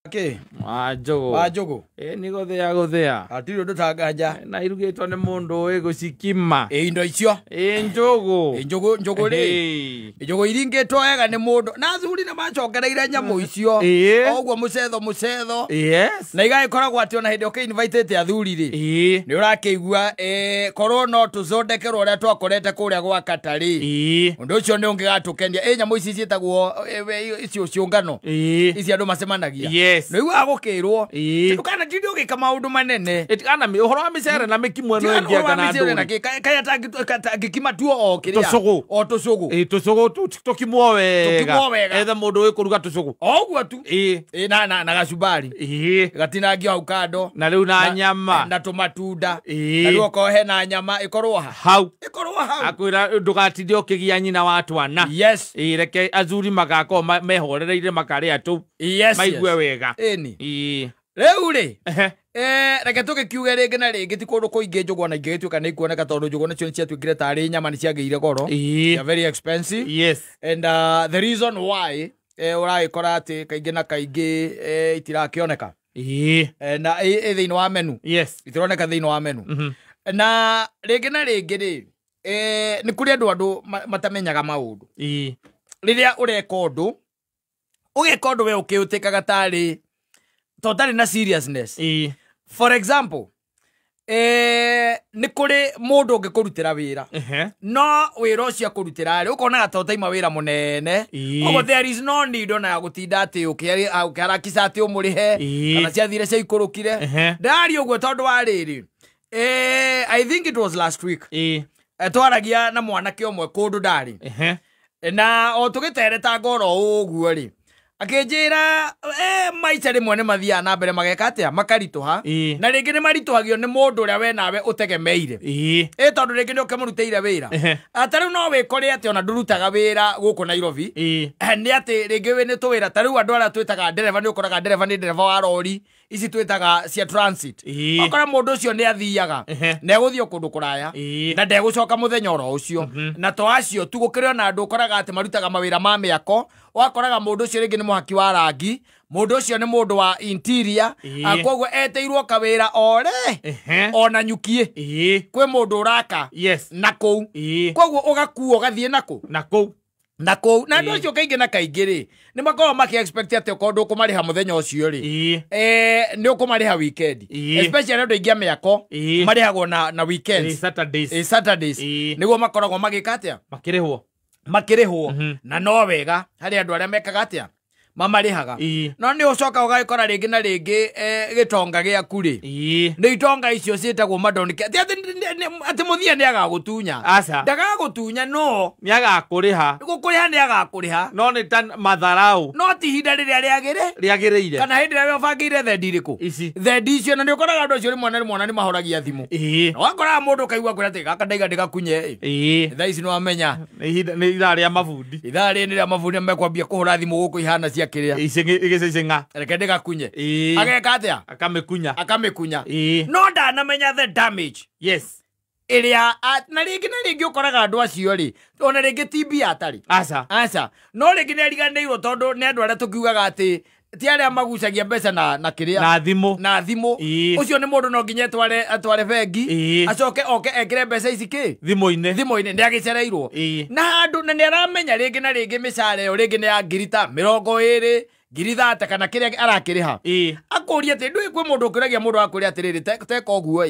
Ke Wajogo. Wajogo. Ni gothea. Atiri ndutanganja. Na irugitwo ni mundu gucikima. Indo icio. Njogo. Njogo ri. Njogo iringitwo wega ni mundu. Na thuri na macokereire nyamu icio. Oguo mucetho. Yes. Na igaikoragwo ati ona hindi invite athuri ri. Ni urakigua korwo no tuzondekerwo uria twakorete kuria gwa Katari. Undu ucio ni ungigatukendia. Nyamu ici cietagwo icio ciungano. Ici andu macemanagia. Yes. No iwa gukirwo. Tukana tindi ugika maundu manene. Etikana mi uhoro wa micere na mikimwe no engia kana ndu. Kaya tangikima tuo o kiria. Tucugu. O tucugu. Tucugu tukimwo wega. Etha mundu wi kuruga tucugu. Oguo tu. Na gacubari. Gatinangio au kando. Na riu na nyama. Na tumatunda. Na riu okohe na nyama ikorwo hau. Akwira ndugatinde ukigia nyina watu ana. Yes. Reke azuri magako mehorereire makaria tu. Yes. Maigue wega. Riu ri. Reke tugikiuge ringi na ringi ti kundu kuingi njogo na ingi tuika ni kuoneka tondu njogo nacio ciatwikire tari nyama ni ciageire goro. They are very expensive. Yes. And the reason why uragikora ati kaingi na kaingi itirakioneka. Na thiini wa menu. Yes. Itironeka thiini wa menu. Na ringi na ringi ri ni kuri andu matamenyaga maundu. Riria ureka undu we ukiutikaga tari totally na seriousness. For example, ni kuri mundu ungikurutira wira. No wira ucio kurutira ri ukona ta utaima wira munene. Ogo there is no need ona gutinda ati ukiarakisa ati umurihe kana ciathire cia ikurukire. Ndari uguo tondu wa riri. I think it was last week. Twaragia na mwanake omwe kundu ndari. Na o tugitereta ngoro uguo ri. Akinjira maica rimwe ni mathia na mbere mageka atia makarituha na ringi ni marituhagio ni mundu uria we nawe utegemeire tondu ringi ni ukimurutire wira atariu no wikore ati ona ndurutaga wira guku Nairobi ni ati ringi we ni tuwira tariu andu aria twitaga ndereva ni ukoraga ndereva ni ndereva wa lori ici twitaga cia transit akora mundu ucio ni athiaga na eguthio kundu kuraya na ndegucoka muthenya oro ucio na to acio tu gukire na andu ukoraga ati marutaga mawira ma miako wakoraga mundu ucio ringi ni muhaki wa rangi mundu ucio ni mundu wa interior koguo eteirwo kawira ore ona nyukie kwi mundu uraka na kou koguo ugakuo gathie nako na andu acio kaingi na kaingi ri ni makorwo maki expect ati ukondu ukumariha muthenya ucio ri ni ukumariha weekend especially andu ingi miako marihagwo na weekends Saturdays niguo makoragwo magika atia makirihwo na no wega hari andu aria mekaga atia mamarihaga no ni ucoka ugakora ringi na ringi gitonga giaku ri ni itonga icio cietagwo madonike ati muthia ni agagutunya ndagagutunya no ni agakuriha gukuriha ni agakuriha no ni tan matharau no ti hinda riria riagireire kana hindi riria ubangire thendi riku thendi icio na ni ukoraga andu acio rimwe ni mahoragia thimu no wakora mundu kaigua kwira ati gaka ndaiga ndigakunye thaa ici ni wamenya ni ithaa ria mabundi ni ria mabundi mekwambia kuhura thimu guku ihana cia kiria igicinga reke ndigakunye ageka atia akamikunya no ndanamenya the damage iria na ringi ukoraga andu acio ri ona ringi TB atari aca no ringi ni ariganirwo tondu ni andu aria tukiugaga ati ti aria magucagia mbeca na kiria na thimu ucio ni mundu no nginya atware bengi acoke ekire mbeca ici ki thimu-ini ndi agicereirwo na andu na ni aramenya ringi na ringi micare yo ringi ni ya ngirita 20 30 kana kiria arakiriha akuria ati ndui kwi mundu ukiragia mundu akuria atiriri teka uguo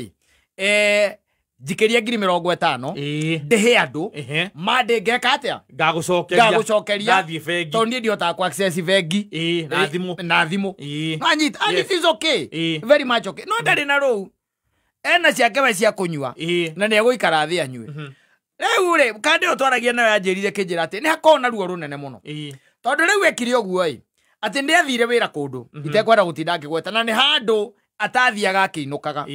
jikiria 50,000 ndihe andu mande ngeka atia ngagucokeria tondi ndio ta ku access bengi na thimu anyita and it is okay very much okay no ndari na rou ena ciake we cia kunyua na ni eguikara thi anyue riu ri kandi utwaragia nawe anjirire kinjira ati ni hakona ruo runene muno tondu riu ekire uguo ati ndi athire wira kundu itekwenda gutinda ngigweta na ni handu atathiaga akiinukaga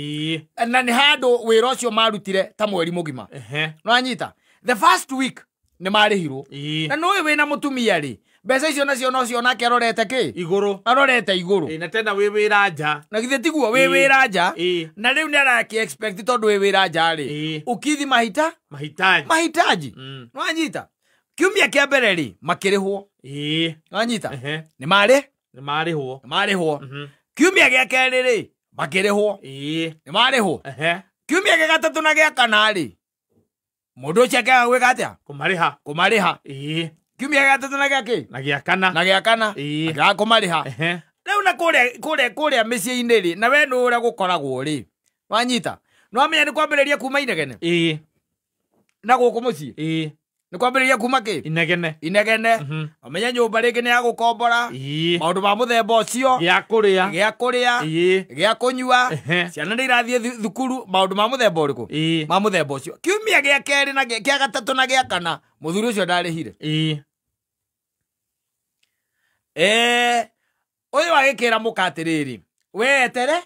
na ni handu wira ucio marutire ta mweri mugima no anyita the first week ni marihirwo na no we na mutumia ri mbeca icio nacio no cio nake arorete ki arorete iguru na tena we wira nja na githe tiguo we wira nja na riu ni araki expect tondu we wira nja ri ukithi mahitaji no anyita kiumia kia mbere ri makirihwo no anyita ni mari marihwo kiumia gĩa kerĩ rĩ makĩrĩhwo nĩ marĩhwo kiumia gĩa gatatũ na gĩa kana rĩ mũndũ ũcio akĩaga gwĩka atĩa kũmarĩha kiumia gĩa gatatũ na gĩa kĩ na gĩa kana akĩaga kũmarĩha rĩu na kũrĩa mĩciĩ-inĩ rĩ na we nĩ ũrĩa gũkoragwo rĩ wanyita no amenya nĩ kwambĩrĩria kuma inegene na gũkũ mũciĩ nĩ kwambĩrĩria kuma kĩ inegene amenya nyũmba rĩngĩ nĩ ya gũkombora maũndũ ma mũthemba ũcio gĩa kũrĩa gĩa kũnyua ciana nĩ irathiĩ thukuru maũndũ ma mũthemba ũrĩkũ ma mũthemba ũcio kiumia gĩa kerĩ na gĩa gatatũ na gĩa kana mũthuri ũcio ndarĩhire ũyũ agĩkĩra mũka atĩrĩrĩ we eterera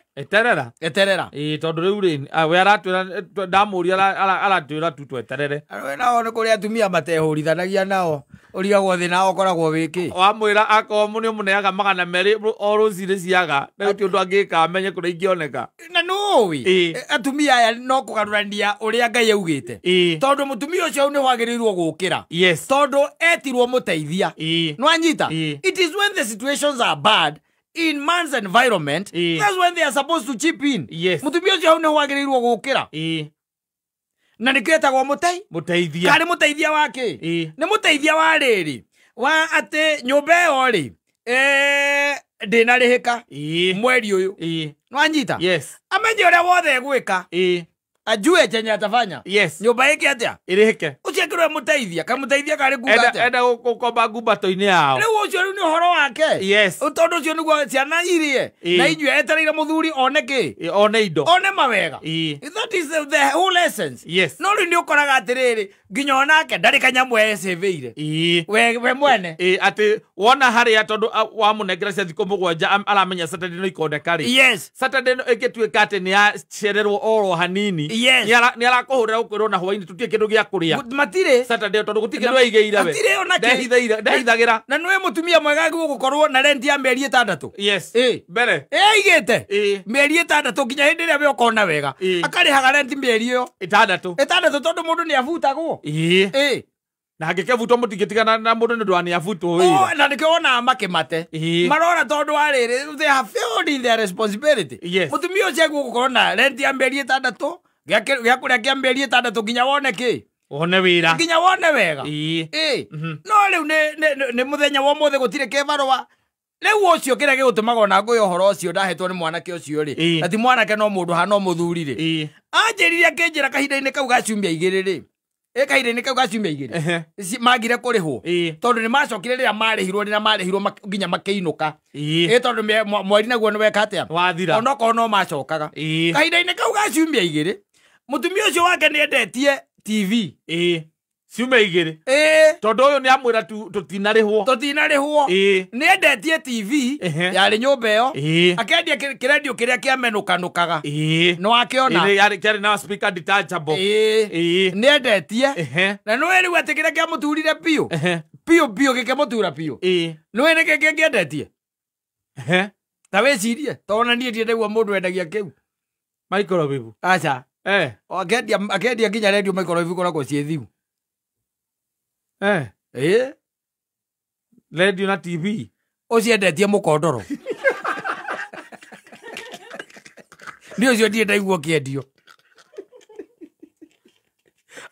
tondũ rĩu rĩ we aratwĩra ndamũria aratwĩra tu tweterere nao nĩ kũrĩ atumia matehũrithanagia nao ũrigagwo thĩ nao ũkoragwo wĩkĩ wamwĩra akorwo mũnĩ mũneaga 200 o rũcinĩ ciaga na gũtirĩ ũndũ angĩka amenye kũrĩa ingĩoneka na nĩũĩ atumia aya no kũgarũrania ũrĩa Ngai augĩte tondũ mũtumia ũcio nĩ wagĩrĩirwo gũũkĩra tondũ etirwo mũteithia nĩwanyita it is when the situations are bad in man's environment, that's when they are supposed to chip in. Mutumia ũcio nĩ wagĩrĩirwo gũũkĩra na nĩ kĩetagwo mũteithia karĩ mũteithia wake nĩ mũteithia wa rĩrĩ wa atĩ nyũmba ĩyo rĩ ndĩnarĩhĩka mweri ũyũ nĩwanyita amenye ũrĩa wothe egwĩka ajue chenye atafanya nyũmba ĩkĩ atĩa ĩrĩhĩke ũcio akĩrwe mũteithia kamũteithia karĩ nguga atĩa enda gũkomba ngumbato-inĩ yao rĩu ũcio nĩ ũhoro wake tondũ ũcio nĩguo ciana irie na inyue etereire mũthuri one kĩ one indo one mawega that is the whole essence no rĩu nĩ ũkoraga atĩrĩrĩ nginya onake ndarĩ kanyamũ ecĩvĩire we mwene atĩ wona harĩa tondũ wamũnengera cia thikũ mũgwanja aramenya Saturday no ikoneka rĩ Saturday ĩgĩtuĩka atĩ nĩ yacererwo oro hanini nĩ arakũhũrĩra gũkwĩrwo na hwainĩ tũtirĩ kĩndũ gĩa kũrĩa matirĩ Saturday tondũ gũtirĩ kĩndũ aigĩire we ndehithagĩra na nĩwe mũtumia mwega gũgũkorwo na rent ya mĩeri 6 mbere aigĩte mĩeri 6 nginya hĩndĩ ĩrĩa we ũkona wega akarĩhaga rent mĩeri ĩyo 6 tondũ mũndũ nĩ abutagwo na angĩkebutwo mũtingĩtigana na mũndũ nĩ ũndũ wa nĩ abutwo wĩra na nĩkĩo wonaga makĩmate marora tondũ wa rĩrĩ they have failed in their responsibility mũtumia ũcio gũgũkorwo na rent ya mĩeri 6 gĩa kũrĩa kĩa mĩeri 6 nginya wone kĩ one wĩra nginya wone wega no rĩu nĩ mũthenya wa ũmũthĩ gũtirĩ kĩbarũa rĩu ũcio kĩrĩa gĩgũtũmaga ona ngũĩ ũhoro ũcio ndahetwo nĩ mwanake ũcio rĩ na ti mwanake no mũndũ hana mũthuri rĩ anjĩrire akĩnjĩra kahinda-inĩ kau ga ciumia 2 rĩ kahinda-inĩ kau ga ciumia 2 magire kũrĩhwo tondũ nĩ macokire rĩrĩa marĩhirwo nginya makĩinũka tondũ mweri naguo nĩ weka atĩa wathira onokorwo no macokaga kahinda-inĩ kau ga ciumia 2 mũtumia ũcio wake nĩ endetie TV ciumia 2 tondũ ũyũ nĩ amwĩra tũtinarĩhwo nĩ endetie TV yarĩ nyũmba ĩyo akendia kĩrendio kĩrĩa kĩamenũkanũkaga nĩ wakĩona kĩarĩ na speaker detachable nĩ endetie na nĩwe rĩu atĩ kĩrĩa kĩamũturire biũ gĩkĩmũtura biũ nĩwe nĩkĩ kĩngĩendetie ta wĩcirie tondũ niĩ ndiendaguo mũndũ wendagia kĩu microwave aca akendia nginya radio microwave ikoragwo ciĩ thiu radio na TV ũciendetie mũkondoro nĩ ũcio ndiendaiguo kĩendio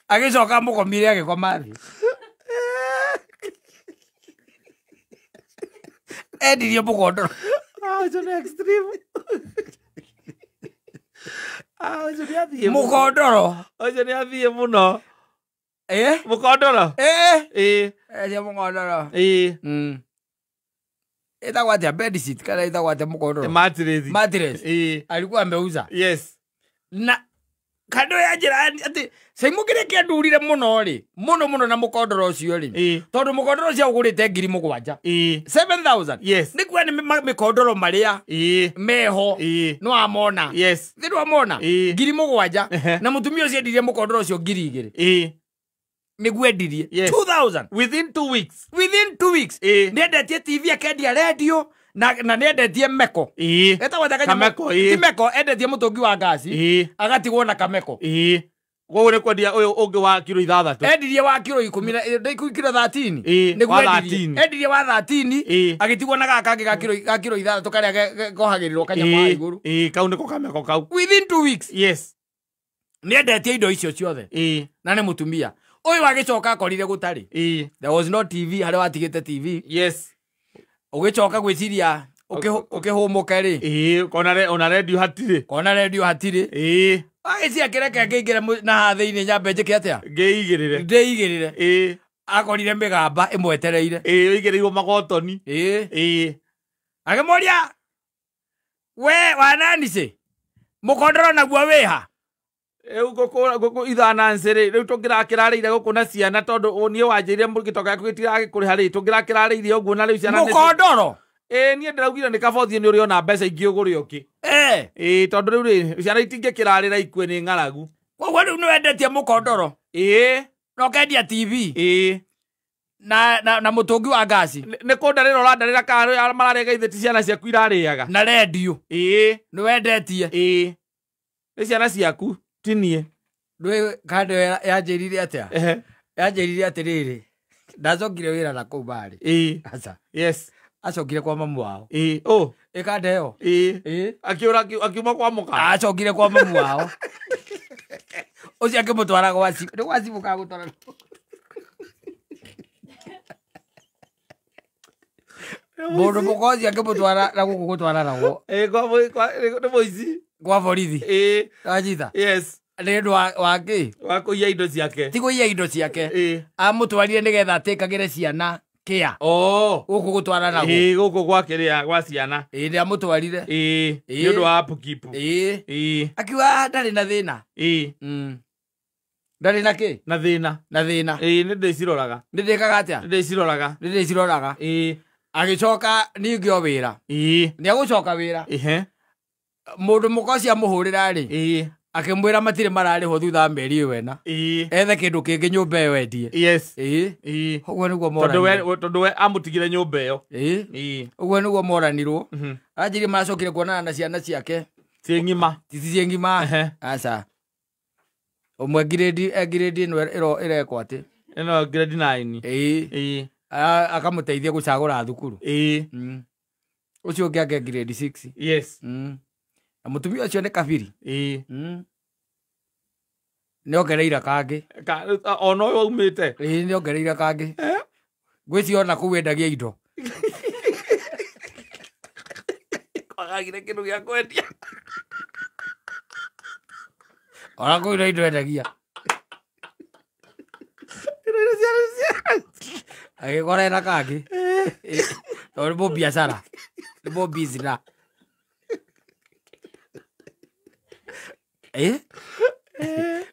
agĩcoka mũkomire agĩkoma thĩ endirie mũkondoro mũkondoro ũcio nĩ athiĩ mũno mũkondoro mũkondoro ĩtagwo atĩa bedsheet kana ĩtagwo atĩa mũkondoro mattress alikuwa ameuza na kando ya njĩra atĩ Saimu kĩrĩa kĩandurire mũno rĩ mũno na mũkondoro ũcio rĩ tondũ mũkondoro ũcio ũgũrĩte 7,000 7,000 nĩ kuga nĩ mĩkondoro marĩa meho no amona thĩrũ amona 7,000 na mũtumia ũcio endirie mũkondoro ũcio 2,000 nĩguo endirie 2,000 within 2 weeks nĩ endetie TV akendia radio na nĩ endetie meko etagwo kameko endetie mũtũngi wa ngasi agatigwo na kameko Wowe kwendia uyu ungi wa kilo 6. Endirie wa kilo 10 ndaiku kilo 13. Niguo 13. Endirie wa 13 agitigwo na gaka ga kilo 6 karia kohagirirwo kanyama iguru. Kau niko kameko kau. Within 2 weeks. Yes. Niendetie indo icio ciothe. Na ne mutumia. Uyu agicoka akorire gutari. There was no TV, haria watigite TV. Yes. Ugicoka gwiciria ukihumuka ri. Ona radio hatire. Kona radio hatire. Agĩcia kĩreke ngĩingĩre na hathĩ-inĩ nyambe njĩke atĩa? Ndĩigĩrĩre. Akorire mĩgamba ĩmwetereire. Wĩigĩrĩirwo magotoni. Akĩmũria, we wananici mũkondoro naguo wĩha? Rĩu ngũkũ ithananci-rĩ, rĩu tũngĩrakĩrarĩire gũkũ na ciana tondũ niĩ wanjĩrire gĩtoka gĩaku gĩtiragĩkũrĩha-rĩ, tũngĩrakĩrarĩire ũguo na rĩu ciana mũkondoro. Niĩ ndĩraugire nĩ kabothie nĩ ũrĩ ona mbeca ingĩ ũgũre ũngĩ. Tondũ rĩu rĩ ciana itingĩkĩrarĩra ikue nĩ ng'aragu. Koguo rĩu nĩwendetie mũkondoro. Na ũkendia TV. Na mũtũngi wa ngasi. Nĩ kũndarĩra ũrandarĩra kana mararega ithe ti ciana ciaku irarĩaga. Na redio. Nĩwendetie. Nĩ ciana ciaku ti niĩ. Ndũĩ kando yanjĩrire atĩa? Yanjĩrire atĩrĩrĩ, ndacokire wĩra na kũu barĩ. Aca. Yes. Acokire kwa mamu wao. Ikandeo. Akiuma kwa muka. Acokire kwa mamu wao. Ucio akimutwara gwa cibu. Ni gwa cibu ka gutwara. Mundu mukozi akimutwara na guku gutwara nago. Ni muici. Kwa borithi. Ajita. Yes. Nĩ ũndũ wake wa kũiya indo ciake. Ti kũiya indo ciake. Amũtwarire nĩgetha atĩkagĩre ciana kia. Gũkũ gũtwara nago. Gũkũ gwake rĩa gwa ciana. Nĩ amũtwarire. Nĩ ũndũ wa upkeep. Akiuga ndarĩ na thĩna. Ndarĩ na kĩ? Na thĩna. Na thĩna. Nĩ ndĩciroraga. Nĩ ndĩkaga atĩa? Nĩ ndĩciroraga. Nĩ ndĩciroraga. Agĩcoka ningĩ o wĩra. Nĩ agũcoka wĩra. Mũndũ mũkoci amũhũrĩra-rĩ. Akimwira matire mararĩhwo thutha meri ĩyo ena. Ethe kĩndũ kĩngĩ nyũmba ĩyo endie. Yes. Ũguo nĩguo moranirwo. Tondũ we amũtigire nyũmba ĩyo. Ũguo nĩguo moranirwo. Anjĩrĩ macokire kuonana na ciana ciake. Ciĩ ng'ima. Ciĩ ng'ima. Aca. Ũmwe grade ĩno ĩrekwo atĩ. Ĩno grade 9. Akamũteithia gũcagũra thukuru. Ũcio ũngĩ ake grade 6. Yes. Na mutumia ũcio nĩ kabiri. Nĩ ongereire kangĩ. Ona ũyũ aumĩte. Nĩ ongereire kangĩ. Ngwĩciria ona kũu endagia indo. Kwagagire kĩndũ gĩa kwendia. Ona kũu indo endagia. Agĩkora ena kangĩ. Tondũ nĩ mũbiacara. Nĩ mũbizina.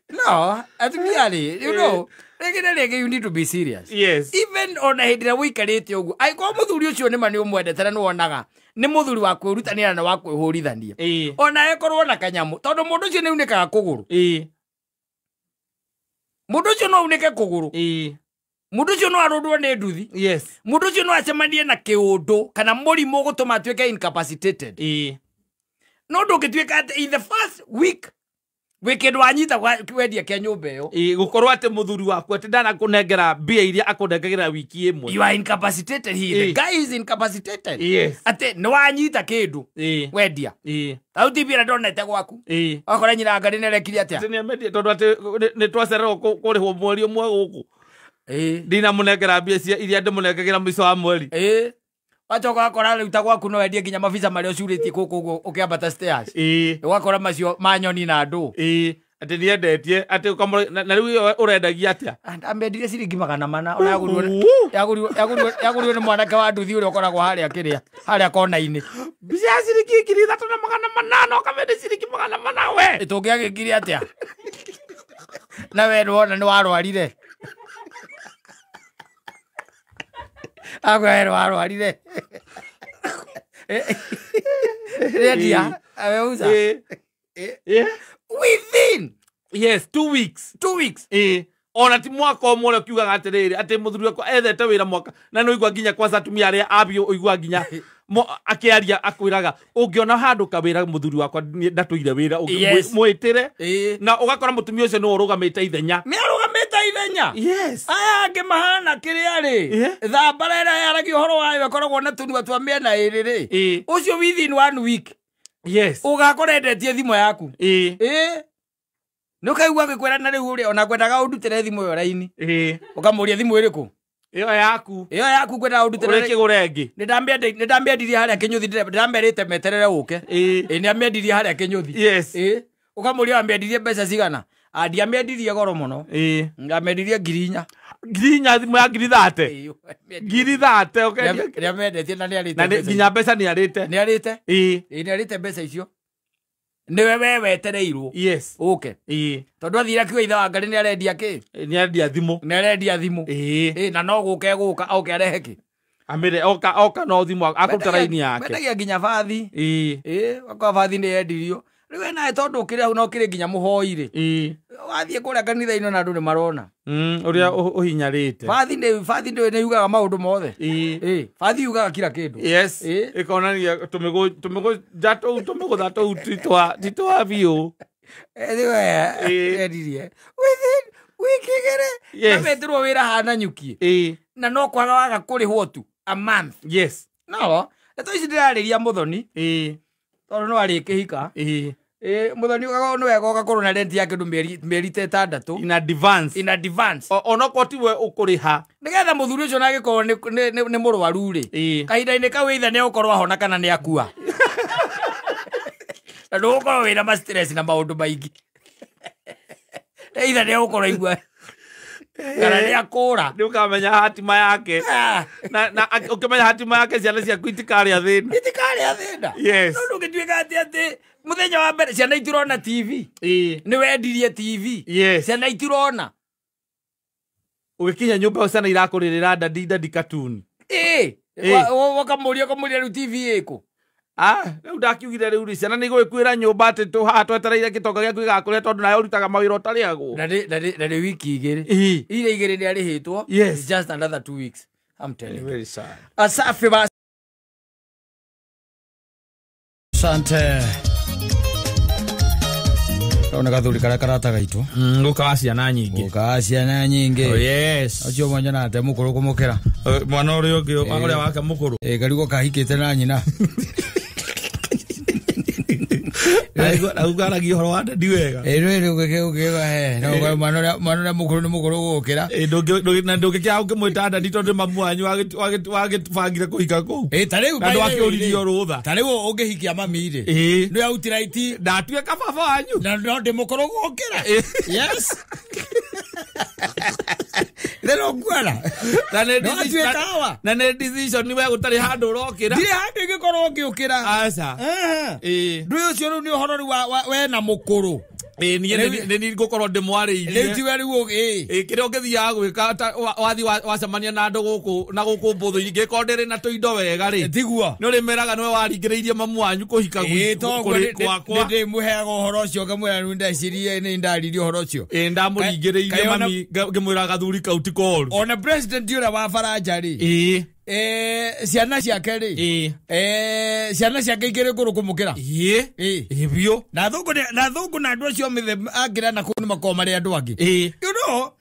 No, atumiari, you know, you need to be serious. Yes. Even on a head na wikarite ugu. Ai kwa muthuri ucio nima ni umwendete na nuonaga. Ni muthuri wa kwirutanira na wa kwihurithania. Ona ekorwo na kanyamu. Tondu mundu ucio ni unikaga kuguru. Mundu ucio no unike kuguru. Mundu ucio no arundwo ni nduthi. Yes. Mundu ucio no acemanie na kiundu kana murimu gutuma atuike incapacitated. No ndũngĩtuĩka in the first week wĩkĩndũ wanyita kwendia kĩa nyũmba ĩyo. Gũkorwo atĩ mũthuri waku atĩ ndanakũnengera mbia iria akũnengagĩra wiki ĩmwe. You are incapacitated here. The guy is incapacitated. Yes. Atĩ nĩ wanyita kĩndũ wendia. Tau ti mbia ndonete gwaku. Wakora nyina ngari nĩrekire atĩa? Nĩ amendia tondũ atĩ nĩ twacererwo kũrĩhwo mweri ũmwe gũkũ. Ndinamũnengera mbia iria ndĩmũnengagĩra mũico wa mweri. Wachoka wakora rĩu ta gwaku no wendie nginya mabica marĩa ũcurĩtie kũkũ ũkĩambata stairs. Wakora macio manyoni na ndũ. Atĩ nĩendetie atĩ na rĩu ũrendagia atĩa? Amendire ciringi 400 ona yagũrirwo nĩ mwanake wa nduthi ũrĩa ũkoragwo harĩa kona-inĩ. Mbica ya ciringi 3,800 ũkamende ciringi 400 we. Tũngĩagĩkire atĩa? Na we nĩwona nĩ warwarire. Agwero arwarire. Redia, ameuza. Within 2 weeks. 2 weeks. Ona ti mwaka ũmwe ũrĩa kiugaga atĩrĩrĩ atĩ mũthuri wakwa ethete wĩra mwaka na nĩ ũigua nginya kwa atumia arĩa abio ũigua nginya akiaria akwiraga ungiona handu kawira muthuri wakwa ndatuire wira mwitire na ugakora mutumia ucio no urugamite ithenya yes aya ngimahana kiriari thambarera yaragi horo wayo akoragwo na tunua twa miena iriri ucio within 1 week yes ugakorendetie thimo yaku nukaigua gikwera na riu uri ona kwendaga undutire thimo yo raini ukamuria thimo iriku iyo yaku kwenda undutire kigurengi ndambiendirie haria kinyuthi ndamberite meterere uke ni amiendirie haria kinyuthi yes ukamuria ambiendirie mbeca cigana andi amiendirie goro muno ngamendirie 4,000 thimo ya 30 okay ria mendetie na niarite nginya mbeca niarite niarite mbeca icio niwe wetereirwo yes okay tondu athira kiwa itha wa ngari niarendia ki niarendia thimu na no guke oke arehe ki amire oka no thimu akuruta raini yake mendagia nginya bathi wakwa bathi ni yendirio riwe nae tondu ukire au no kire nginya muhoire wathie kuria kanitha ino na andu ni marona uria uhinyarite bathi ni yugaga maundu mothe bathi yugaga kila kindu yes ikonania tumigo jato thato titwa biu edirie wikigere na metirwo wira hana nyukie na no kwaga waga kurihwo tu a month yes no eto ici ndirariria muthoni tondu no ari kihika muthoni ugaga no wega ugakorwo na rent yake ndu mieri 6 in advance ono kotiwe ukuriha nigetha muthuri ucio na gikorwo ni murwaru ri kahinda-ini kau itha ni ukorwo ahona kana ni akua na ndu ukorwo wina ma stress na maundu maingi itha ni ukorwo igua kana ni akura ni ukamenya hatima yake na ukimenya hatima yake ciana cia kwitikaria thina yes no ngituika ati muthenya wa mbere ciana itirona TV ni wendirie TV yes ciana itirona ugikinya nyumba ciana irakuririra ndadi katuni wakamuria riu TV iko riu ndakiugire riu ciana ni gwikuira nyumba ati twetereire gitonga giaku igakuria tondu nayo urutaga mawira utariagwo na wiki igiri ile igiri ni arihitwo yes just another 2 weeks I'm telling you very sad asafi ba sante ona gathuri karata gaitu guka ciana nyingi oh yes acio mwanya na ate mukuru kumukira mwana uria wake mukuru garigo kahikite na nyina Augaragia horo wa ndadi wega rero ugega no mwana mukuru ni mukuru gukira ndungikia ukimwita ndadi tondu mamu wanyu wagitubangire kuhika ku tariu andu akiuririo rutha tariu ungihikia mami ri no outiraiti ndatuika baba wanyu na no ndi mukuru gukira yes Lelo ngwana na ne decision ni we gutari handu urokira ndire handu ngikorwo ngiukira aca ndu ucio ni uhoro we na mukuru ni gukorwo ndimwariirie rĩu tiwe rĩu kĩrĩa ũngĩthiaga gwĩka wathi wacemania na andũ gũkũ na gũkũ mbũthũ ingĩkorwo ndĩrĩ na tũindo wega rĩ tiguo nĩ ũrĩmeraga nĩwe waringĩrĩirie mamu wanyu kũhika gwakwa ndĩmũheaga ũhoro ũcio ngamwĩra rĩu ndecirie nĩ ndaririe ũhoro ũcio ndamũringĩrĩirie mami ngĩmwĩra gathuri kau ti koru ona president ũrĩa wa Faranja rĩ ciana ciake rĩ ciana ciake igĩrĩ ngũrũ kũmũkĩra biũ na thũngũ na andũ acio angĩra na kũu nĩ makorwo marĩ andũ angĩ you know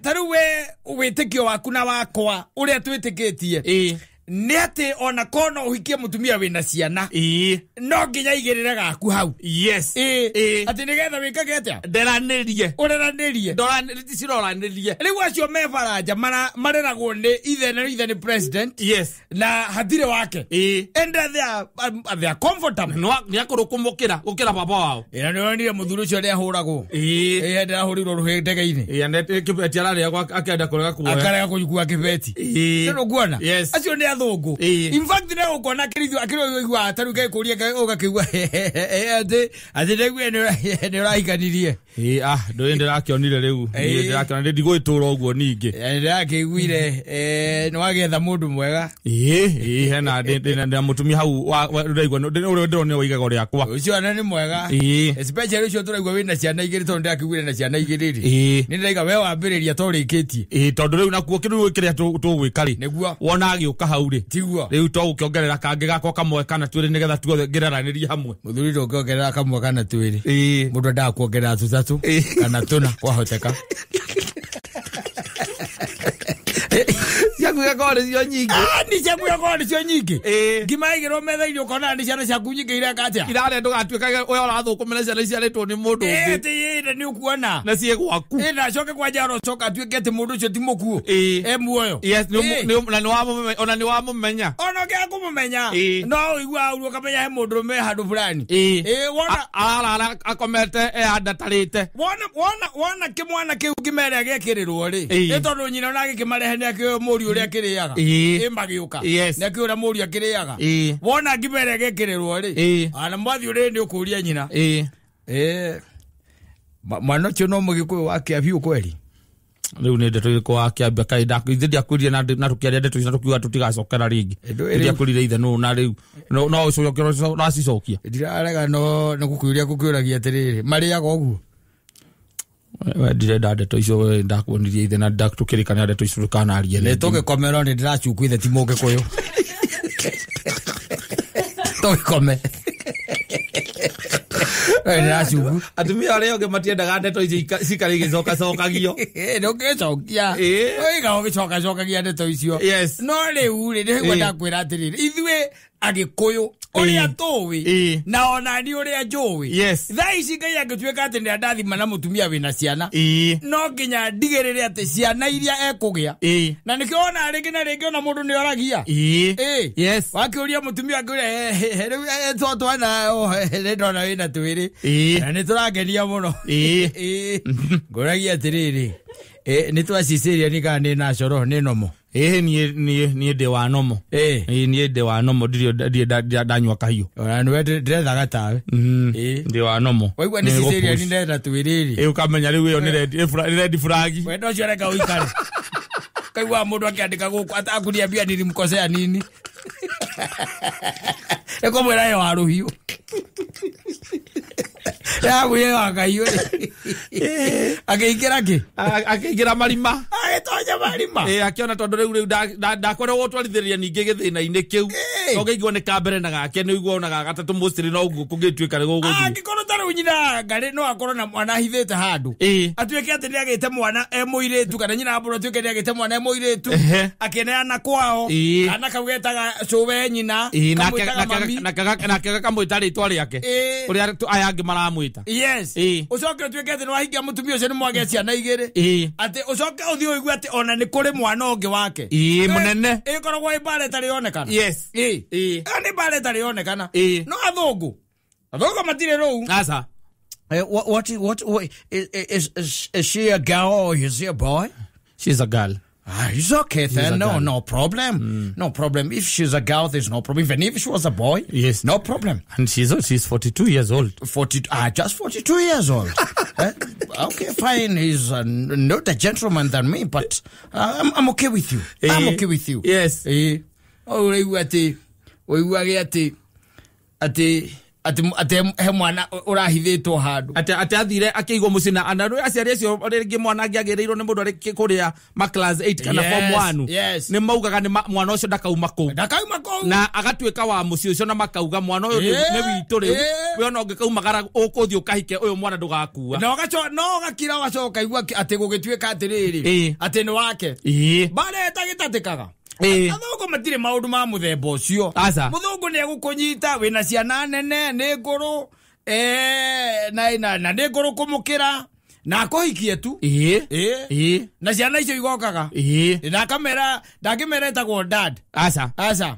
tarĩu we wĩtĩkio waku na wakwa ũrĩa twĩtĩkĩtie nĩ atĩ ona kono ũhikie mũtumia wĩna ciana no nginya igĩrĩre gaku hau yes atĩ nĩgetha wĩkage atĩa nderanĩrie ũreranĩrie ciroranĩrie rĩu acio me Faranja mareragwo nĩ ithe nĩ president yes na hatirĩ wake and they are comfortable nĩ akũrũ kũmũkĩra gũkĩra baba wao na nĩonire mũthuri ũcio nĩ ahũragwo ndĩrahũrirwo rũhĩ ndege-inĩ ararĩa akĩenda kũrega kuoya akarega kũnyukua kĩbeti nĩ nguona acio nĩ athũngũ in fact nĩ ũkuona akĩrĩo igua tarĩu gekũria ũgakĩigua atĩ nĩguo nĩ ũrahikanirie ndũĩ ndĩrakĩonire rĩu ndĩrakĩona ndigũĩtũra ũguo ningĩ ndĩrakĩiguire nĩ wagetha mũndũ mwega hena ndĩna mũtumia hau ũraigua ũrĩa ndĩronire waigaga rĩakwa ũcio ana nĩ mwega especially ũcio tũraigua wĩna ciana igĩrĩ tondũ ndĩrakĩiguire na ciana igĩrĩ rĩ nĩ ndĩraiga we wambĩrĩria to rĩkĩtie tondũ rĩu nakuo kĩrĩa tũgwĩka rĩ nĩguo wona agĩũka hau ri riu to ukiongerera kangi gako kamwe kana twiri nigetha tuothe ngeraranirie hamwe muthuri ndo ukiongerera kamwe kana twiri mundu nda kuongerera tutatu kana tuna kwahoteka Yaku yakore cio nyingi. Ni cia yakore cio nyingi. Ngimaigirwo metha irio kona ni ciana ciaku nyingi ira katia. Irare ndugatuikaga we urathukumira ciana ciaretwo ni mundu ungi. Ati ni ukuona. Na cie gwaku. Na coke kwa jaro coka atuike ati mundu ucio ti mukuo. Muoyo. Yes, ona ni wa mumenya. Ona ke akumumenya. No igwa uruo kamenya he mundu me handu fulani. Wona ala akomete adatarite. Wona kimwana kiu kimere agekirirwo ri. Tondu nyina na gikimarehe ni akio muri uria kiriaga. Magiuka. Ni akio ura muri akiriaga. Wona kimere agekirirwo ri. Ana mwathi uri ndi ukuria nyina. Mwana cio no mugikuyu wake abiu kweli. Riu ni ndeto iko wakiambia kaida ithidia kuria na tukiaria ndeto icio tukiuga tutigacokera ringi ndia kurire ithe na riu no ucokero racicokia ndirarega no gukuria gukiuragia atiriri mariaga oguo we ndirenda ndeto icio ndakuonirie ithe na tukirikana ndeto icio tukanaria ni tugikomero ni ndiracuku ithe ti mugikuyu tugikome Rasu. Atumia wale yoge matiendaga ndeto ici cikarige cokagio. No gicokia. Oiga gicokagia ndeto icio. Yes. No riu ri ni gwenda kwira atiriri. Ithue agikuyu uria tuwi na ona ni uria njuwi. Yes. Tha ici ngai agituika ati ni ndathima na mutumia wina ciana. No nginya ndigirire ati ciana iria ekugia. Na nikiona ringi na ringi ona mundu ni oragia. Yes. Wakiuria mutumia ngure toto ana ndona wina twiri. Na ni turagenia muno. Ngoragia atiriri. Ni twaciciria ni kana ni na coro ni nomo. Ni de wa nomo. Ni de wa nomo ndirio ndanywa kahiu. Ona ni ndetha gatawe. De wa nomo. Waigwa ni ciciria ni ndetha twiriri. Ukamenya riu iyo ni red flag. We ndo cioreka uikare. Kaigwa mundu akiandika guku atakuria bia nilimkosea nini. Eko mwera yo aruhiu. Ya wewe wakayo. Akeigira ki? Akeigira marima. Agetonya marima. Akiona tondu riu ndakwenda gutwarithiria ningi githina-ini kiu. Ogeigwo ni kambere na gake ni igwo na gatatu mustri no uguo kugituika guguthi. Angikoro taru nyina ngari no akorwo na mwana hithite handu. Atuike ati ni agite mwana muiritu kana nyina aburo atuike ni agite mwana muiritu. Akeneana kwao. Kana kaugetaga cuwe nyina. Na kamwita ritwa riake. Uria ayangi maramwita. Yes. Ucoke atuike ati no ahingia mutumia ucio ni mwage ciana igiri. Ati ucoke uthi uigwe ati ona ni kuri mwana ungi wake. Munene. Ikoragwo ibare tari onekana. Yes. Ni bare tari onekana. No athungu matire rou. Asa. What is she a girl or is she a boy? She's a girl. It's okay then. No problem. No problem. If she's a girl, there's no problem. Even if she was a boy, yes, no problem. And she's 42 years old. Just 42 years old. Okay, fine. He's not a gentleman than me, but I'm okay with you. I'm okay with you. Yes. Oh, ati he mwana urahithitwo handu ati athire akiigwo mucina anaru aciari acio ringi mwana angiagirirwo ni mundu ari kuria ma class 8 kana form 1 ni maugaga ni mwana ucio ndakauma ku na agatuika wa muci ucio na makauga mwana uyu ni witu riu we ona ungikaumagara ukuthi ukahike uyu mwana ndugakua no gakira gacoka igwa ati gugituika atiriri ati ni wake bare tagitatikaga Athungu matire maundu ma muthemba ucio. Muthungu ni egukunyita wina ciana nene ni nguru na ni nguru kumukira na akuhikie tu. Na ciana icio igokaga. Na kamera ndakimera etagwo dad. Asa.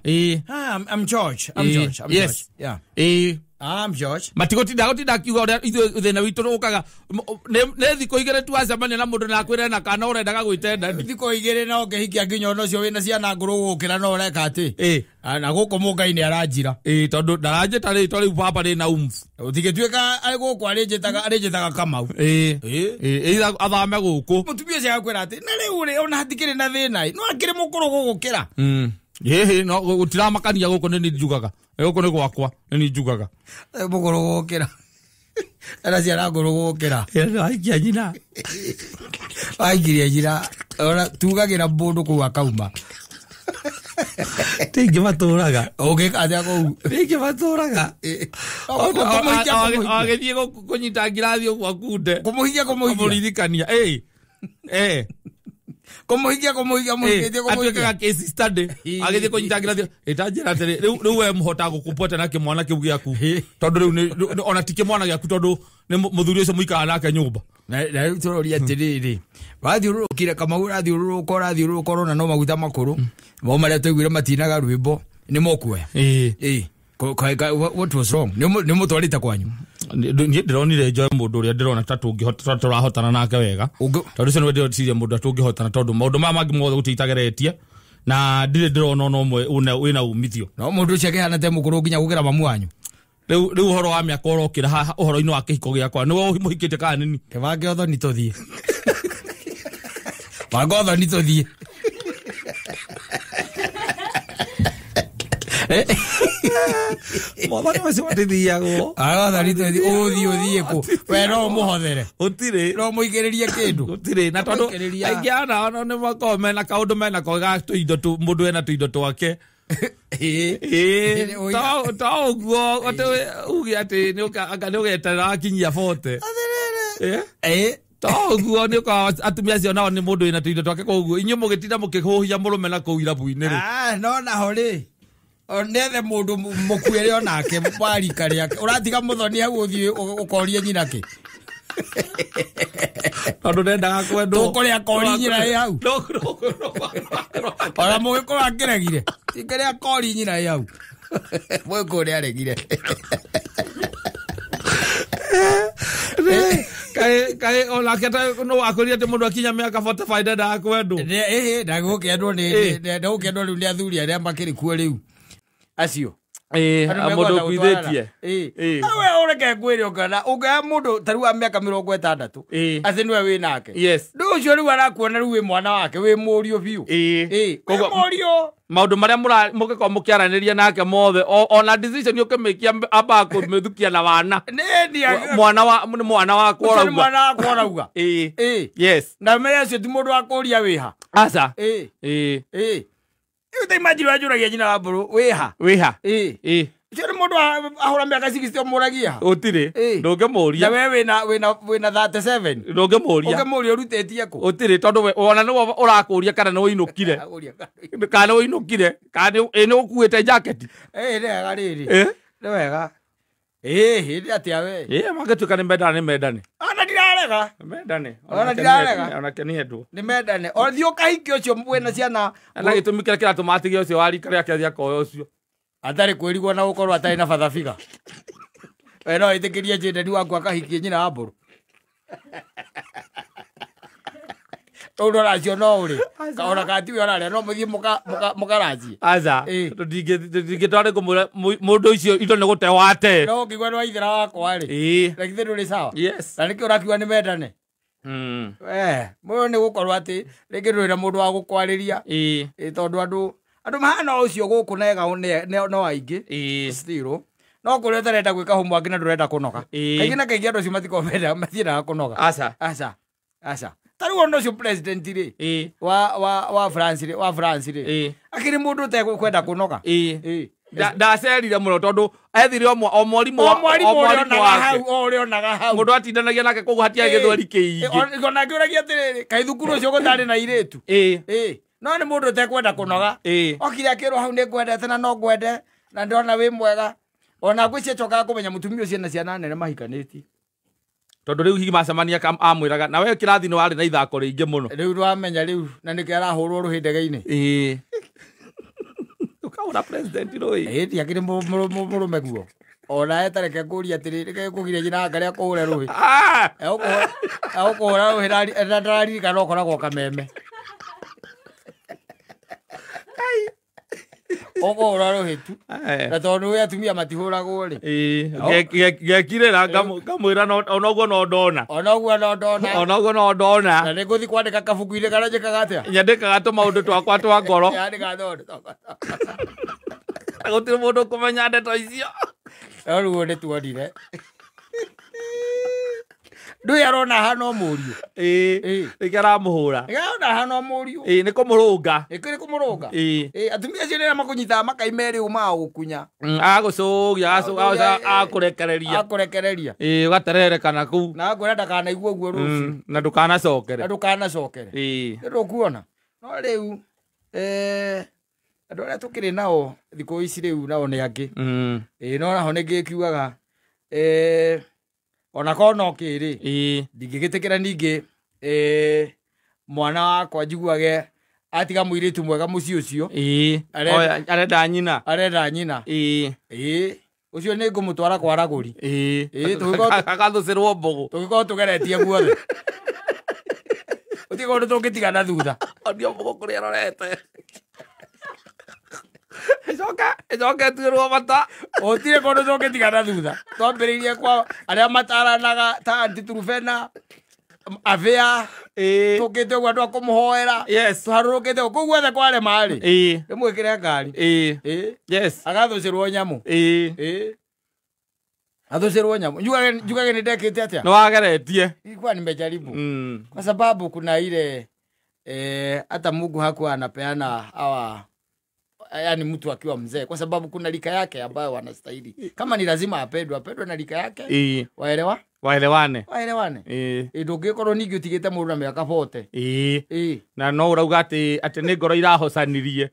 I'm George. Yes. Yeah. I'm George. Matigotinda kiuga thina witu ukaga ne thiko igere tu acemania na mundu na akwire na kana urendaga gwitenda thiko igere na ongehikia nginya no cio wina ciana nguru gukira no ureka ati na guko mungai ni aranjira tondu ndaranjita ri tori papa ri na umfu utigituika ari guko arinjitaga kamau athame guku mutumia cia akwira ati na riu ri ona hatikire na thina no akire mukuru gugukira no gutiramakania guko ni njugaga guko ni gwakwa ni njugaga mukuru gugukira ara ciana nguru gugukira aikia nyina aikiria nyina ora tugagira mundu ku akauma Tingi maturaga. Oge kaja ko. Tingi maturaga. Agethie kunyita ngirathi ogwa kunde. Kumuhikia. Kumuririkania. Kumuhikia. Atuikaga case study. Agethie kunyita ngirathi. Itanjira atiri riu we muhota gukupota na kimwana kiu giaku. Tondu riu ona tike mwana giaku tondu ni muthuri ucio muikara nake nyumba. Na riu turoria atiriri. Wathiururukire Kamau rathiururukora na no maguta makuru. Mo maria twiguire matinaga rwimbo ni mokuoya. What was wrong? Ni mutwarite kwanyu. Ndironire njoe mundu uria ndirona ta turahotana nake wega. Tondu cio ndio ndiciria mundu tungihotana tondu maundu maya mangi mothe gutitageretie na ndirona no mwe wina umithio. No mundu ucio akihana te mukuru nginya gukira mamu wanyu. Riu uhoro wa miaka urokira haha uhoro-ini wa kihiko giakwa niwe muhikite kana nini? Kevange otho ni tuthie. Magotho ni tuthie. Mwana wese watithiago. Agotho ni tuthie. Uthie ku. We no muhothere. Utire. No muigiririe kindu. Utire na tondu aingi ana ni makome na kaundu mena koga tuindo tu mundu ena tuindo twake. Ta uguo ate ugi ati ni anga ni ugetera kinyia 40. Ta uguo ni uka atumia cio nao ni mundu ena tuindo twake koguo inyu mugitinda mukihuhia murume na kuu irabu-ini ri. No na hori. Onethe mundu mukuire onake warika riake. Uratiga muthoni hau uthie ukorie nyinake. Tondu ndendaga kwendwo. Tukuria kori nyina ri hau. Ora mugikora akiregire. Tikeria kori nyina ri hau. Mwekuria aregire. Kai ona keta no akuria te mundu akinya miaka 45 ndendaga kwendwo. Ndagukendwo riu ni athuri aria makiri kuo riu. Acio. Mundu kwithitie. Awe ureke ngwire ukana ugaya mundu tariu a miaka 60. Ati niwe wi nake. Yes. Ndu ucio riu arakuona riu wi mwana wake wi murio biu. Koguo murio. Maundu maria mugiko mukiaraniria nake mothe ona decision yukimekia aba kumethukia na wana. Mwana wa kwora. Mwana wa kwora uga. Yes. Na meya cio ti mundu wa kuria wiha. Asa. Iu te imagine wajuragia nyina wa mburu wiha. Cio ni mundu ahura miaka 60 muragia. Utire. Ndungimuria. Na we wina 37. Ndungimuria. Ungimuria urutĩtie ku. Utire tondu we ona ni urakuria kana ni uinukire. Kana uinukire. Kana ni ukuite jacket. Wega riri. Ni wega. Hindi atia we. Magituika ni mendane. Ona ndirarega. Mendane. Ona ndirarega. Ona keniendwo. Ni mendane. O thio kahiki ucio mwena ciana. Na gitumikira kira tomati gio cio warika ria kia koyo ucio. Atari kwirigwo na gukorwo atari na bathabiga. We no itikirie jendani waku akahikie nyina wa mburu. Todo racio no uri. Kaona kati we ona no muthie mukaraji. Aza. Ndingitware kumura mundu ucio indo ni gute wate. No ngigwa no ithira wakwa ri. Lakini nduri sawa. Yes. Na nikio rakiwa ni mendane. Muyo ni gukorwo ati ringi nduri na mundu wa gukwariria. Tondu andu mahana ucio guku nega no aingi. Stiro. No kuri utarenda gwika homework na ndurenda kunoga. Kaingi na kaingi andu cio matikomenda mathiena kunoga. Asa. Tari wono ucio president ri. Wa France ri. Akiri mundu te kwenda kunoga. Ndacerire muno tondu ethire o mwarimu onaga hau mundu atindanagia nake koguo hatia githweri kiingi ona ngiuragia atiriri kai thukuru ucio gutari na iritu no ni mundu te kwenda kunoga okire akirwo hau ni ngwendete na no ngwende na ndona wi mwega ona ngwicia cokaga kumenya mutumia ucio na ciana nene mahikanĩtie tondu riu higi macemania amwiraga na we kirathi no wari na ithako ringi muno riu rwamenya riu na niki arahurwo ruhindege-ini ukaura president roi akiri murume guo ona etareke kuria atiriri ke kugiria nyina ngaria kuhure ruhi kuhura ruhi ndarari kana okoragwo kameme Okuhura ruhi tu na tondu we atumia matihuragwo ri gekirira ngamwira onoguo no ndona na niguthi kwandika kabuku-ini kana njikaga atia nyandikaga tumaundu twakwa twa ngoro gutiri mundu kumenya ndeto icio ruo ni tuonire ndu yarona hano murio ikara muhura yarona hano murio ni kumurunga ikiri kumurunga atumia ciene makunyita makaimeri uma gukunya agucugia akurekereria ugaterere kana ku na ngwenda ndakana igua guo ruci na ndukanacokere ndu kuona no riu andu aria tukiri nao thikũ ici riu nao ni angi no naho ningikiugaga ona kono kiri ndingigitikira ningi mwana wakwa njiguage atiga muiritu mwega muci ucio arenda nyina ucio ni ngumutwara kwa raguri akathucirwo mbugu tugikorwo tugeretie guothe utiga undu tungitigana thutha onio mbugu kuri arorete icoke tuirwo mata utire kundu tungitigana thutha twambiriirie kwa aria mataranaga ta antitrufena avea tukite gwa ndo kumuhoera tuharurukite ku guothe kware mari imwikire ngari agathucirwo nyamu athucirwo nyamu njugage ni ndekite atia no wageretie ilikuwa nimejaribu kwa sababu kuna ile hata Mungu hakuwa anapeana hawa yani mtu akiwa mzee kwa sababu kuna lika yake ambayo wanastahili kama ni lazima apendwe na lika yake waelewane ndungikorwo ningi utigite mundu na miaka 40 na no urauga ati ni ngoro irahocanirie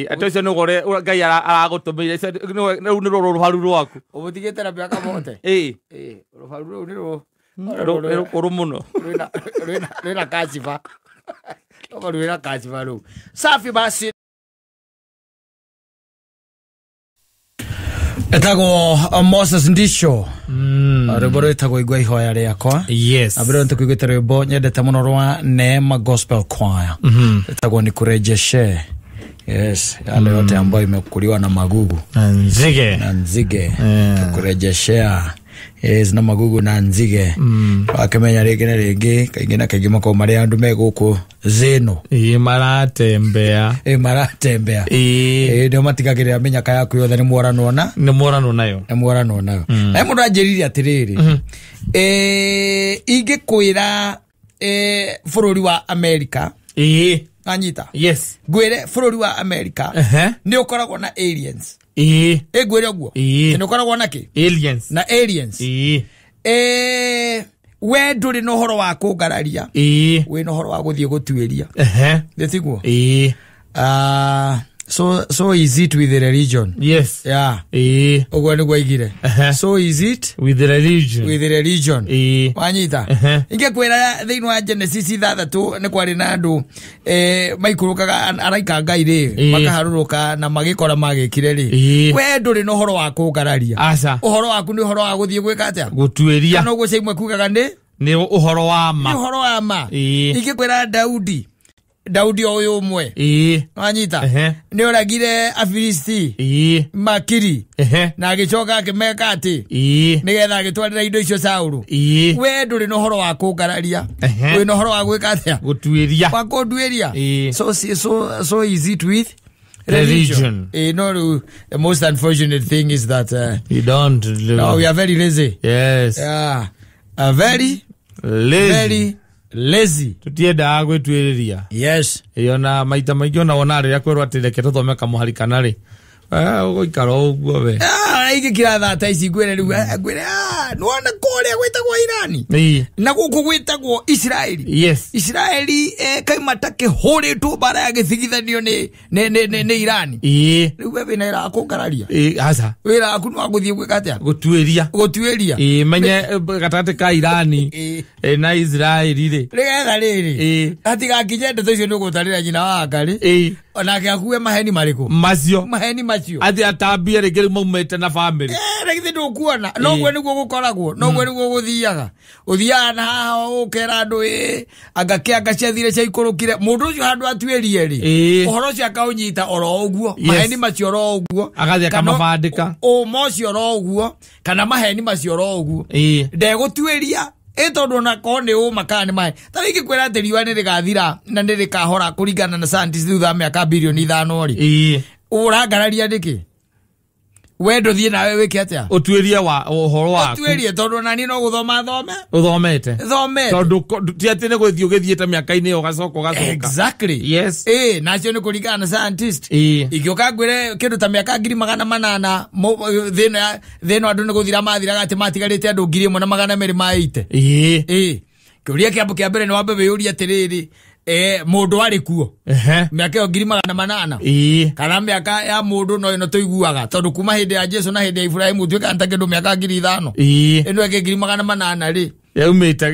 ati ucio ni gore Ngai aragutumire riu ni ruharu rwaku ubutigite na miaka 40 ruharu ruu ni rukuru muno rwina kashifa rwina kashifa ruu safi basi etago Moses Ndisho rwimbo etago igwa ihoya riakwa abiro ntukwigwite rwimbo nyendete muno rwa Neema Gospel Choir etago ni kurejeshe yale yote ambayo imekuliwa na magugu na nzige kurejeshea na magugu na nzige wakimenya ringi na ringi kaingi na kaingi mako mari andu me guku zeno maratembea ndio matigagirira menyaka yaku yothe ni mworano nayo na mundu anjiriri atiriri ingikwira bururi wa America anyita gwire bururi wa America ni ukoragwo na aliens gwire guo ni ukoragwo na ki aliens we nduri no horo wa kungararia we no horo wa guthie gutuiria ndetiguo so is it with the religion ogwa ni gwaigire so is it with the religion wanyita ingekwira thiini wa Genesis 3 ni kwari na andu maikurukaga araika Ngai ri makaharuruka na magikora magikire ri we nduri no horo wa kungararia uhoro waku ni uhoro wa guthie gwika atia gutuiria kana uguo imwe kugaga ni uhoro wa ma ingekwira Daudi oyo umwe wanyita ni oragire Afilisti makiri na agicoka akimeka ati nigetha agitwarira indo icio Saulu we nduri no horo wa kungararia we no horo wa gwika atia gutuiria wa kunduiria so is it with religion no the most unfortunate thing is that we don't no we are very lazy very lazy tutienda gwitwiriria na maita maingi ona wona riria kwirwo ati reke tuthome kamuharikana ri ugoikara uguo we ingi kiratha ta ici gwire riu gwire nuona kuria gwitagwo Irani na guku gwitagwo Israeli kaima takihuritwo bara ya githigithanio ni Irani riu we wina ira kungararia wira aku no guthie gwika atia gutuiria menye gatati ka Irani na Israeli ri rigetha riri atiga kinye ndeto icio ni gutarira nyina wa Ngai onake akuwe maheni mariku maheni macio ati atambie ringi maumete na family rĩgithĩ ndũkuona noguo nĩguo gũkoragwo noguo nĩguo gũthiaga ũthiaga na haha ũkera andũ angakĩanga ciathire cia ikũrũkire mũndũ ũcio handũ atuĩrie rĩ ũhoro ũcio akaũnyita oro ũguo maheni macio oro ũguo agathiĩ akamabandĩka ũma ũcio oro ũguo kana maheni macio oro ũguo ndegũtuĩria tondu na ko ni uma kana ni mai ta wiki kwera ati riwa ni rigathira na ni rikahora kuringana na scientists thutha miaka bilioni 5 ri urangararia ndiki wendo thie nawe wiki atia utuirie wa uhoro waku utuirie tondu nani no guthoma thome uthomete tondu ti ati ne gwithio githiete miaka-ini yo gacoka exactly yes nacio ni kuringana na scientist igioka ngwire kindu ta miaka 800 thino andu ni guthira mathira gati matigarite andu 1,280 kiuria kiambo kia mbere ni wambe wiyuria atiriri mundu ari kuo miaka yo 800 kana miaka ya mundu no ino tuiguaga tondu kuma hindi ya Jesu na hindi ya Ibrahimu tuika ntake ndo miaka 5,000 ino eke 800 ri yaumite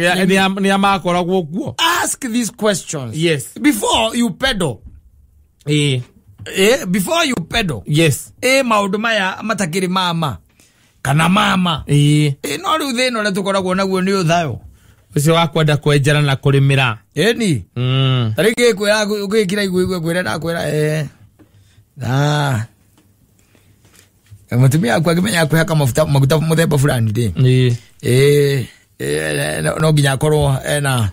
ni amakoragwo kuo. Ask these questions before you peddle maundu maya matakiri mama kana mama no riu thino le tukoragwo naguo ni uthayo ucio wakwenda kwenjera na kurimira eni tariki kwira ukikira igwe kwira na kwira mutumia kwa kimenya kwihaka maguta muthemba fulani ndi no ginya korwo ena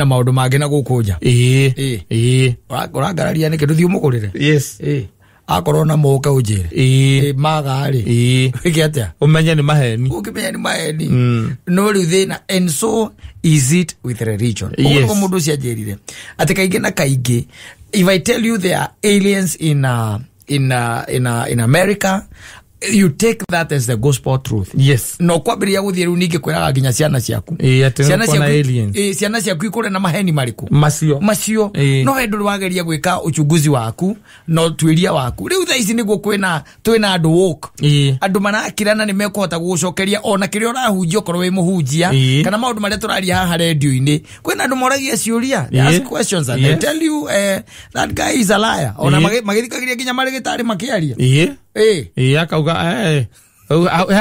maundu mangi na gukunja urangararia ni kindu thiumugurire akorwo na moka ujire magari wikiatia umenye ni maheni ukimenya ni maheni no riu thina and so is it with religion uko mundu ciajerire ati kaingi na kaingi if I tell you there are aliens in America you take that as the gospel truth no kwabiria guthie riu ningi kwiraga ginya ciana ciaku ciana ciaku ikure na maheni mariku macio no hendu wageria gwika uchunguzi waku no twiria waku riu tha ici niguo twina andu woke andu marakirana ni mekuhota gucokeria ona kiria urahunjia korwo wi muhunjia kana maundu maria turaria haha radio-ini kwina andu moragia ciuria they ask questions and they tell you that guy is a liar ona magithikagiria ginya marigitari makiaria akauga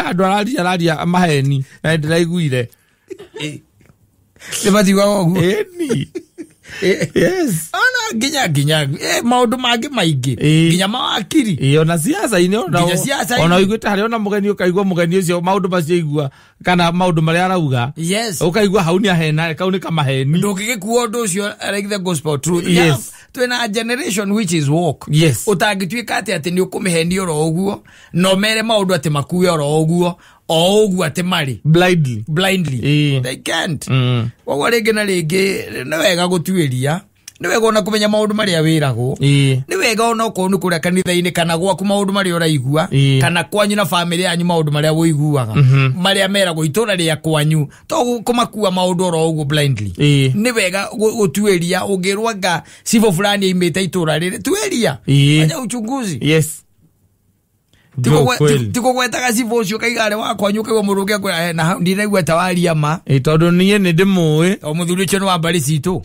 andu araria maheni na ndiraiguire nibatiwa oguo ginya maundu mangi maingi ginya mawakiri ona siasa-ini ona uiguite hari ona mugeni ukaigua mugeni ucio maundu macio igua kana maundu maria arauga ukaigua hau ni ahena kau ni kamaheni ndukigikuo undu ucio like the gospel truth twina a generation which is woke utangituika ati ni ukumiheni oro oguo no mere maundu ati makuwe oro oguo ati mari blindly they can't wagwa ringi na ringi ni wega gutuiria ni wega ona kumenya maundu maria wiragwo ni wega ona uko ni kuria kanitha-ini kana gwaku maundu maria uraigua kana kwanyu na family yanyu maundu maria woiguaga maria meragwo itura ria kwanyu to kumakua maundu oro oguo blindly ni wega gutuiria ungirwanga sivo fulani imete itura riri tuiria fanya uchunguzi tiko gwetaga sivo ucio kaigare wakwa nyuka muruge kwa na ndiraigua tawaria ma tondu nie ni ndimui o muthuri ucio ni wa mbari citu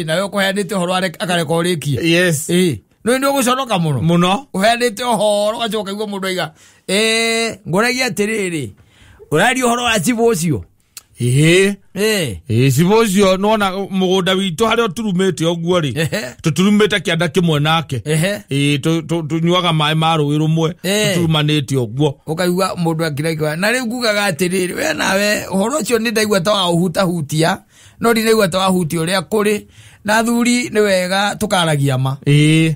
na yo kuhendete horo akareka urikia no ndio guconoka muno uhendete horo gacoka igua mundu aiga ngoragia atiriri uraria horo wa sivo ucio sivo ucio nona mugunda witu haria turumite oguo ri tuturumite kianda kimwe nake tunyuaga mai ma rui rumwe turumanite oguo ukaigua mundu akiraigua na riu ngugaga atiriri we nawe horo ucio ni ndaigua ta wa hutia no ndinaigua ta wa hutia uria kuri na thuri ni wega tukaragia ma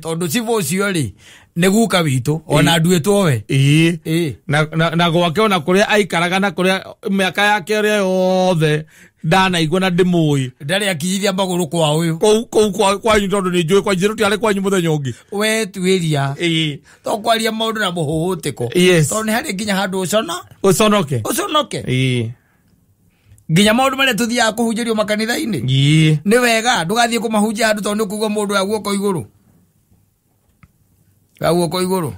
tondu sivo ucio ri neguka witu ona anduetwo we na gwake ona kuria aikaraga na kuria miaka yake ria yothe ndanaigua na ndimui ndari akinyithia maguru kwa uyu kou kwanyu tondu ni njui kwanyu tiari kwanyu muthenya ungi we twiria to kwaria maundu na muhuhutiko tondu ni hari nginya handu uconoke nginya maundu maria tuthiaga kuhunjirio makanitha-ini ni wega ndugathie kumahunjia handu tondu kuigua mundu ya guoko iguru guoko iguru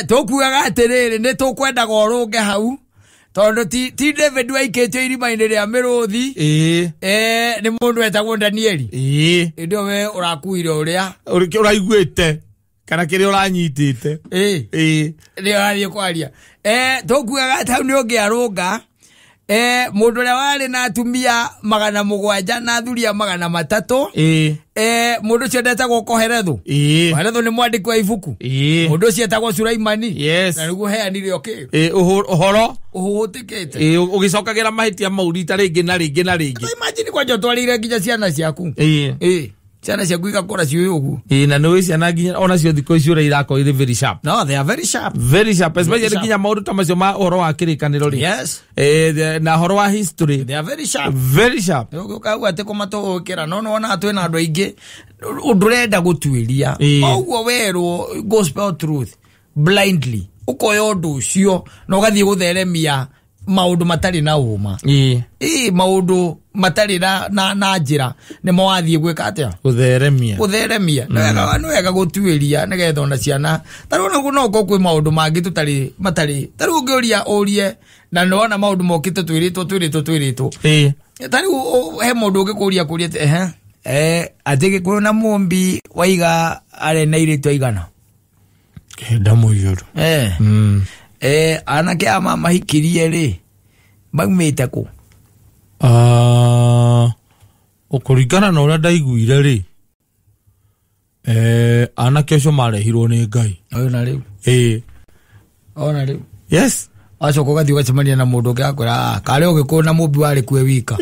tukuaga atiriri ni tukwendaga urunge hau tondu ti David waikitio irima-ini ria miruthi ni mundu etagwo Danieli ndio we urakuire uria uraiguite kana kiria uranyitite ni arie kwaria tukuaga ati hau ni ungiarunga mundu ria wari na atumia 700 na athuria 300 mundu cio ndetagwo Koherethu Koherethu ni mwandiki wa ibuku mundu cio etagwo Sulaimani na niguo heanire uhoro uhutikite ugicokagira mahitia maurita ringi na ringi imagine kwanja twarire nginya ciana ciaku ciana cia kuiga kora cio ugu na no ciana nginya ona cio thiko icio ira irako ire very sharp. No, they are very sharp, especially nginya maundu ta macio ma horo wa kirikaniro ri. Yes, na horo wa history, they are very sharp, ukauga ate kumatogokera no ona twena andu aingi undurenda gutwiria oguo werwo gospel truth blindly ukoya undu ucio no gathie gutheremia maundu matari na uma maundu matari na njira ni mo wathie gwika atia gutheremia no wega gutwiria nigetha ona ciana tarona no ko kwi maundu mangi tutari matari tari ungiuria urie na nona maundu mokite twiritwo tari he mundu ungikuria kuria atege kuna mumbi waiga are na ire twaigana ndamu yoro anake ama mahikirie ri maumite ku ukuringana na uria ndaiguire ri anake acio marehirwo ni Ngai ona riu yes aco gathi gacemania na mundu ngakwira kare ugiku na mumbi wari kwe wika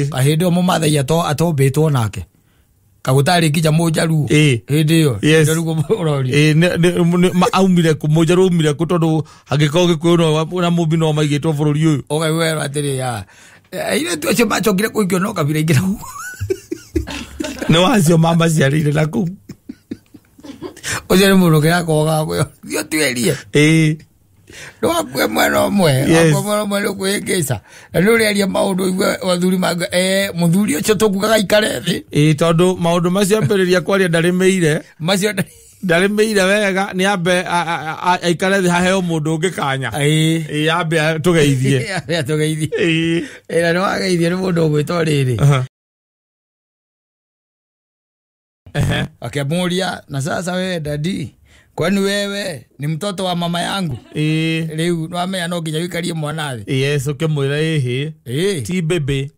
kahindi o mumathai atombitwo nake kagutari kija mujaru hindi yo ndugo urori aumire ku mujaru umire ku tondu hagiko gikuno na mumbi no maigitwo bururi uyu wera atiri ya ile tu acio machokire kuikio no kabira ingira no acio mama ciarire na ku ojere mundu girakoga yo twerie no akwe mwana mwe akwa kwegesa no ri aria maundu wathuri manga muthuri ucio tukugaga ikare thi tondu maundu macio ambiriria kwaria ndarimeire macio ndarimeire wega ni ambe aikare thi haheo mundu ungikanya ambe tugeithie no ageithie ni mundu gwitwo riri akamuria na sasa wewe dadi kwani wewe ni mtoto wa mama yangu leo no amenya no nginya wikarie mwana thi yes ukimwira ti bebe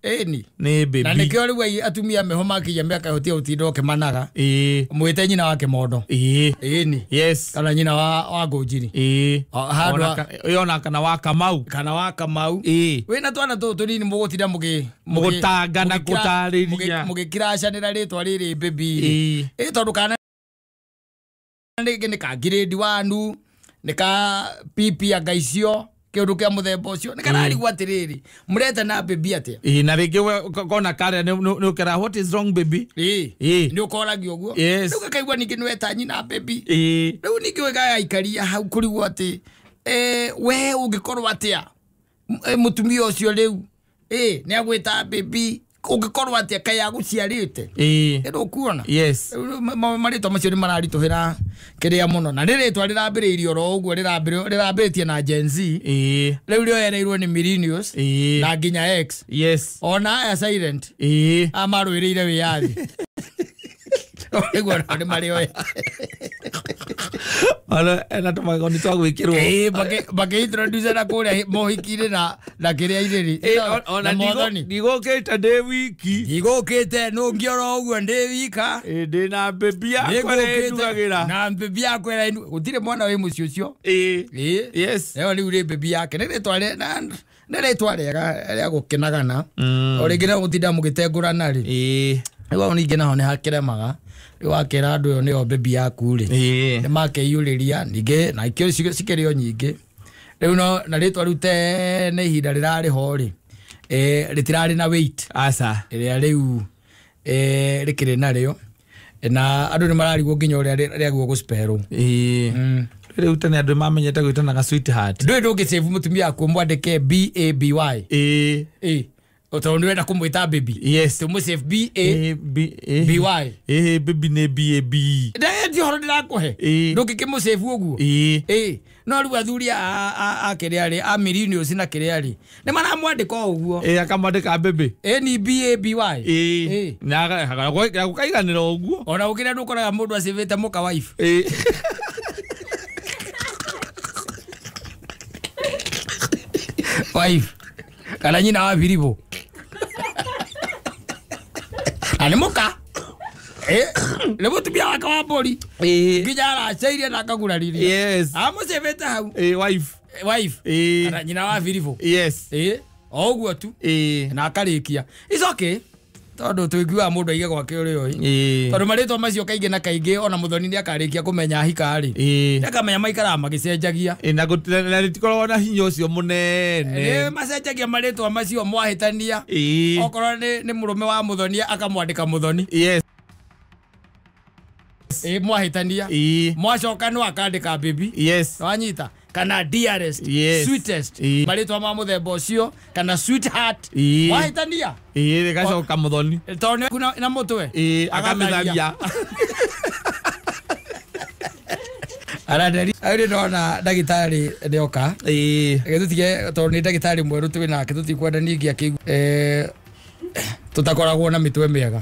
ni baby na nikio riu atumia mehoma kija miaka hotia utindo kemanaga mwite nyina wake modo ni yes kana nyina wa Ngonjiri yona kana wa Kamau wena twana tutu nini mugutira mugutanga na gutariria mugikirashanira ritwa riri baby tondu kana ni ka grade 1 ni ka pipi ya gaicio kiundu kia muthemba ucio ni kana rigwa tiriri mureta na baby ate na ringi kona kare ni ukera what is wrong baby ni ukoragio guo riu kaigwa ningi ni weta nyina baby riu ningi wega aikaria hau kurigwo ati we ungikorwa atia mutumia ucio riu ni agwita baby ungikorwa atia kaya guciarite ero kuona yes marito macio ni mararituhira kiria muno na riritwa rirambiriirio ro uguo rirambiritie na Gen Z riu rioereirwo ni millennials na nginya X yes ona ya silent amaruirire wiathi Igual ni Mario. Ala ena to magoni to gwikirwo. Bage introduce na kule mohikire na kiria iriri. Ona ndigokete ndi wiki. Ndigokete no ngioro uguo ndi wika. Ndi na baby yakwa ndugagira. Na baby yakwa utire mwana we mucio cio. Yes. Eo ni uri baby yake. Nere tware na nere tware ya gukenagana. Oregera gutinda mugitengurana ri. Ewa ni ngena hone hakiremaga. Wakera andu yo nio baby yaku ri ni makeyuriria ninge na ikio cikerio nyingi riu no na ritwa rute ne ihinda rirari ho ri ritirari na weight asa ria riu rikire na rio na andu ni mararigwo nginya uria riagwo guspero riu tene andu mamenyete gwitana ga sweetheart ndu ngisave mutumia yaku mwandike BABY Oto nwenda kumwita baby. Yes. Tumu save BABY. Baby ne BAB. Ndi horo ndirakuhe. Nduki kimu save uguo. No ru athuri a kiriari a millennials na kiriari. Ni mana mwandika uguo. Akamwandika baby. Ni BABY. Na gukaiganira uguo. Ona ukira ndukoraga mundu acivite muka wife. Wife. Kana nyina wa biribo. Ani muka. Le mutumia wake wa bori. Ngijara cairie na kagurariri. Yes. Amucevete hau. Wife. Kana nyina wa biribo. Yes. Oguo tu. Na akarikia. It's okay. tondu tuiguaga mundu aige gwake uri oi tondu maritwa macio kaingi na kaingi ona muthoni ni akarikia kumenya hikari akamenya maikara magicenjagia na ritikorwo na hinya ucio munene macenjagia maritwa macio mwahitania okorwo ni murume wa muthoni akamwandika muthoni mwahitania mwacoka no akandika baby wanyita kana dearest sweetest maritwa ma muthemba ucio kana sweetheart mwahitania gacoka muthoni tondu kuna na mutwe akamitharia aradari ari ndona ndagitari ndoka gitutige tondu ni ndagitari mweru twina kituti kwenda ningi akigu tutakoragwo na mitwe miega